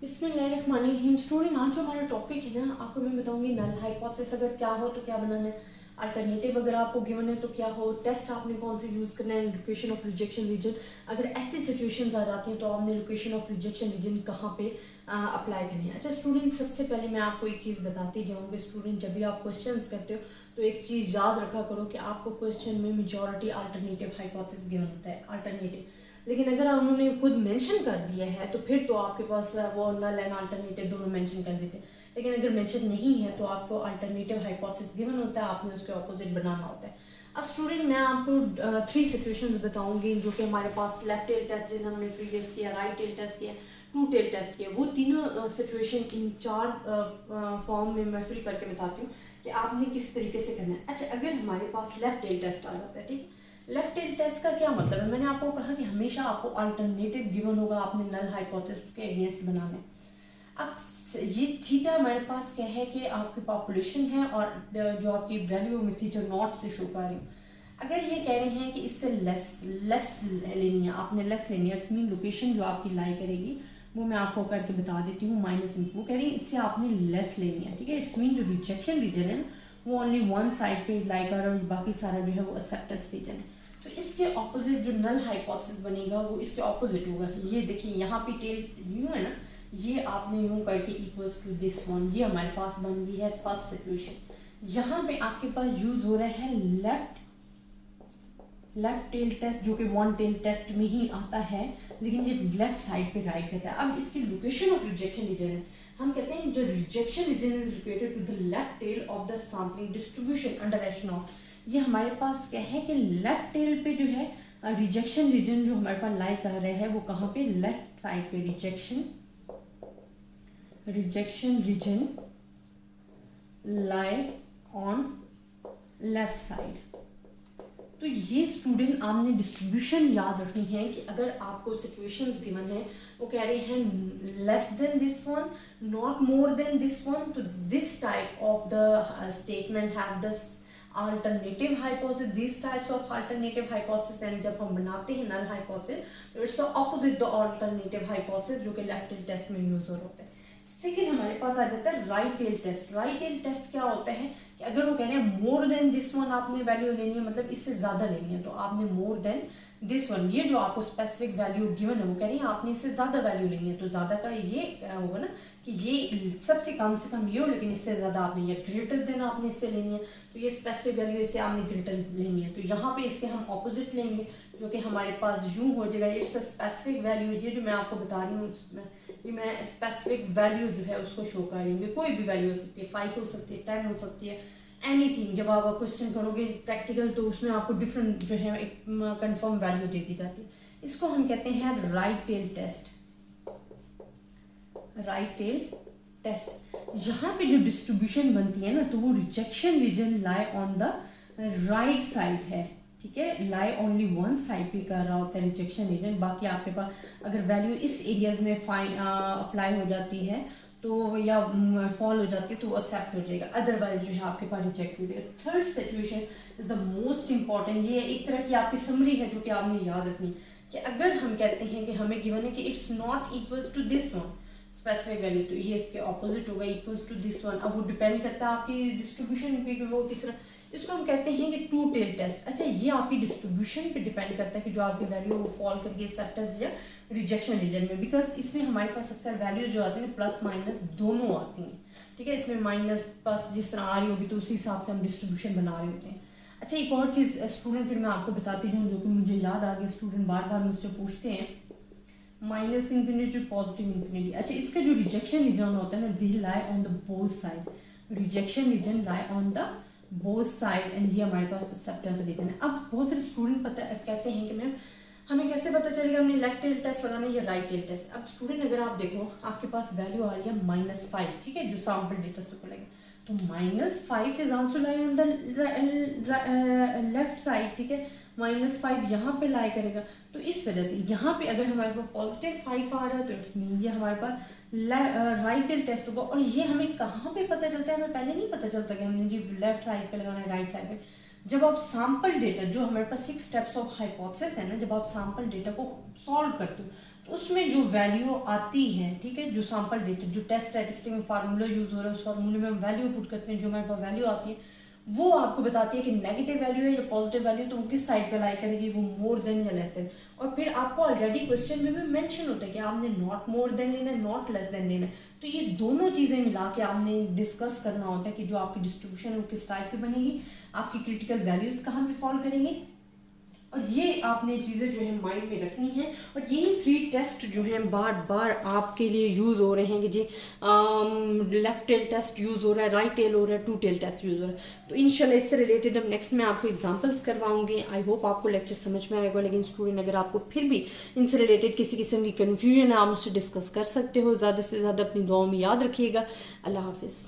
बिस्मिल्लाहिर्रहमानिर्रहीम। स्टूडेंट, आज जो हमारा टॉपिक है ना, आपको मैं बताऊंगी नल हाइपोथेसिस अगर क्या हो तो क्या बनाना है, अल्टरनेटिव अगर आपको गिवन है तो क्या हो, टेस्ट आपने कौन से यूज़ करना है, लोकेशन ऑफ रिजेक्शन रीजन। अगर ऐसी सिचुएशंस आ जाती हैं तो आपने लोकेशन ऑफ रिजेक्शन रीजन कहाँ पे अप्लाई करनी है। अच्छा स्टूडेंट, सबसे पहले मैं आपको एक चीज़ बताती जाऊँगी। स्टूडेंट, जब भी आप क्वेश्चन करते हो तो एक चीज़ याद रखा करो कि आपको क्वेश्चन में मेजॉरिटी अल्टरनेटिव हाइपोथेसिस गिवन होता है, अल्टरनेटिव। लेकिन अगर उन्होंने खुद मेंशन कर दिया है तो फिर तो आपके पास वो नल एंड अल्टरनेटिव दोनों मेंशन कर देते हैं। लेकिन अगर मेंशन नहीं है तो आपको अल्टरनेटिव हाइपोथेसिस गिवन होता है, आपने उसके ऑपोजिट बनाना होता है। अब स्टूडेंट, मैं आपको 3 सिचुएशंस बताऊंगी जो कि हमारे पास लेफ्ट टेल टेस्ट जिन्हें हमने प्रीवियस किया, राइट टेल टेस्ट किया, टू टेल टेस्ट किया, वो तीनों सिचुएशन इन 4 फॉर्म में मैं फिल करके बताती हूँ कि आपने किस तरीके से करना है। अच्छा, अगर हमारे पास लेफ्ट टेल टेस्ट आ जाता है, ठीक है, लेफ्ट टेल टेस्ट का क्या मतलब है, मैंने आपको कहा कि हमेशा आपको अल्टरनेटिव गिवन होगा, आपने नल हाइपोथेसिस के अगेंस्ट बनाना है। अब ये थीटा हमारे पास क्या है कि आपकी पॉपुलेशन है और जो आपकी वैल्यू में थीटा नॉट से शो कर रही हूँ। अगर ये कह रहे हैं कि इससे लेस लेनी है, आपने लेस लेनी है, इट्स मीन लोकेशन जो आपकी लाई करेगी वो मैं आपको करके बता देती हूँ माइनस में। वो कह रही है इससे आपने लेस लेनी है, ठीक है। इट्स मीन जो रिजेक्शन रीजन है वो ओनली वन साइड पे लाई कर और बाकी सारा जो है वो एक्सेप्टेंस रीजन है। तो इसके ऑपोजिट जो नल हाइपोथेसिस बनेगा वो इसके ऑपोजिट होगा। ये देखिए यहाँ पे टेल यूं है ना, ये आपने यूं करके इक्वल्स टू दिस वन, ये हमारे पास बन गई है फर्स्ट सिचुएशन। यहाँ पे आपके पास यूज हो रहा है लेफ्ट टेल टेस्ट जो कि वन टेल टेस्ट में ही आता है, लेकिन ये लेफ्ट साइड पे राइट रहता है। अब इसकी लोकेशन ऑफ रिजेक्शन रीजन है, हम कहते हैं जो rejection region is located to the left tail of the sampling distribution under H naught. ये हमारे पास क्या है कि लेफ्ट टेल पे जो है रिजेक्शन रीजन जो हमारे पास लाई कर रहे हैं वो कहाँ पे, लेफ्ट साइड पे rejection region lie on left side. तो ये स्टूडेंट आपने डिस्ट्रीब्यूशन याद रखनी है कि अगर आपको सिचुएशंस गिवन है, वो कह रहे हैं less than this one, not more than this one, तो this type of the statement have the alternative hypothesis, this types of alternative hypothesis. And जब हम बनाते हैं नल हाइपोथेसिस तो it's the opposite the alternative hypothesis जो कि left tail test में use होता है। सेकेंड हमारे पास आ जाता है right tail test. Right tail test क्या होता है कि अगर वो कह रहे हैं मोर देन दिस वन आपने वैल्यू लेनी है, मतलब इससे ज्यादा लेनी है, तो आपने मोर देन दिस वन, ये जो आपको स्पेसिफिक वैल्यू गिवन है वो कह रही है आपने इससे ज्यादा वैल्यू लेनी है, तो ज्यादा का ये होगा ना कि ये सबसे कम से कम ये हो, लेकिन इससे ज्यादा आपने ये ग्रेटर देन आपने इससे लेनी है, तो ये स्पेसिफिक वैल्यू इससे आपने ग्रेटर लेनी है। तो यहाँ पे इसके हम ऑपोजिट लेंगे जो कि हमारे पास यूं हो जाएगा, इट्स अ स्पेसिफिक वैल्यू। ये जो मैं आपको बता रही हूँ उसमें ये मैं स्पेसिफिक वैल्यू जो है उसको शो कर रही हूँ, कोई भी वैल्यू हो सकती है, 5 हो सकती है, 10 हो सकती है, एनीथिंग। जब आप क्वेश्चन करोगे प्रैक्टिकल तो उसमें आपको डिफरेंट जो है एक कंफर्म वैल्यू दे दी जाती है। इसको हम कहते हैं right tail test. Right tail test, यहाँ पे जो डिस्ट्रीब्यूशन बनती है ना, तो वो rejection region lie on the right side है, ठीक है। लाई ओनली वन साइड पे कर रहा होता है रिजेक्शन रीजन, बाकी आपके पास अगर वैल्यू इस एरियाज में अप्लाई हो जाती है तो या फॉल हो जाती है तो एक्सेप्ट हो जाएगा, अदरवाइज जो है आपके पास रिजेक्ट हो जाएगा। Third situation is the most important, ये एक तरह की आपकी समरी है जो कि आपने याद रखनी कि अगर हम कहते हैं कि हमें गिवन है कि it's not equals to this one specific value, तो ये इसके ऑपोजिट होगा, इक्वल्स टू दिस वन। अब वो डिपेंड करता है आपकी डिस्ट्रीब्यूशन पे कि वो किस तरह, इसको हम कहते हैं कि टू टेल टेस्ट। अच्छा, ये आपकी डिस्ट्रीब्यूशन पे डिपेंड करता है कि जो आपकी वैल्यू वो फॉल करके एक्सेप्टेंस या रिजेक्शन रीजन में, बिकॉज इसमें हमारे पास अक्सर वैल्यूज जो आती हैं प्लस माइनस दोनों आती हैं, ठीक है। इसमें माइनस प्लस जिस तरह आ रही होगी तो उसी हिसाब से हम डिस्ट्रीब्यूशन बना रहे होते हैं। अच्छा, एक और चीज़ स्टूडेंट फिर मैं आपको बताती हूँ जो कि मुझे याद आ गया, स्टूडेंट बार बार मुझसे पूछते हैं, माइनस इंफिनिटी पॉजिटिव इंफिनिटी। अच्छा, इसका जो रिजेक्शन रीजन होता है ना, they lie on the both side, rejection region lie on the both side, and ये हमारे पास एक्सेप्टेंस रीजन है। अब बहुत सारे स्टूडेंट कहते हैं कि मैम हमें कैसे पता चलेगा हमने लेफ्ट टेल टेस्ट लगाना है या राइट टेल टेस्ट। अब स्टूडेंट, अगर आप देखो आपके पास वैल्यू आ रही है -5, ठीक है, जो सैंपल डेटा से पड़ेगा, तो -5 is also lie on the left side, ठीक है। -5 यहाँ पे लाई करेगा, तो इस वजह से यहाँ पे अगर हमारे पास पॉजिटिव 5 आ रहा है तो इट्स मीन ये हमारे पास राइट टेल टेस्ट होगा। और ये हमें कहाँ पे पता चलता है, हमें पहले नहीं पता चलता कि हमने जी लेफ्ट साइड पे लगाना है राइट साइड पे, जब आप सैम्पल डेटा, जो हमारे पास 6 स्टेप्स ऑफ हाइपोथेसिस है ना, जब आप सैम्पल डेटा को सॉल्व करते हो तो उसमें जो वैल्यू आती है, ठीक है, जो सैम्पल डेटा, जो टेस्ट स्टैटिस्टिक में फार्मूला यूज हो रहा है, उस फार्मूले में हम वैल्यू पुट करते हैं, जो हमारे पास वैल्यू आती है वो आपको बताती है कि नेगेटिव वैल्यू है या पॉजिटिव वैल्यू, तो वो किस साइड पे लाई करेगी, वो मोर देन या लेस देन। और फिर आपको ऑलरेडी क्वेश्चन में भी मेंशन होता है कि आपने नॉट मोर देन लेना है, नॉट लेस देन लेना है। तो ये दोनों चीजें मिला के आपने डिस्कस करना होता है कि जो आपकी डिस्ट्रीब्यूशन है वो किस टाइप की बनेगी, आपकी क्रिटिकल वैल्यूज कहाँ पे फॉल करेंगे, और ये आपने चीज़ें जो है माइंड में रखनी है। और यही 3 टेस्ट जो हैं बार बार आपके लिए यूज़ हो रहे हैं कि जी लेफ्ट टेल टेस्ट यूज़ हो रहा है, राइट टेल हो रहा है, 2 टेल टेस्ट यूज़ हो रहा है। तो इंशाल्लाह इससे रिलेटेड अब नेक्स्ट में आपको एग्जांपल्स करवाऊंगी। आई होप आपको लेक्चर समझ में आएगा। लेकिन स्टूडेंट अगर आपको फिर भी इनसे रिलेटेड किसी किस्म की कन्फ्यूजन है, आप मुझसे डिस्कस कर सकते हो। ज़्यादा से ज़्यादा अपनी दुआओं में याद रखिएगा। अल्लाह हाफिज़।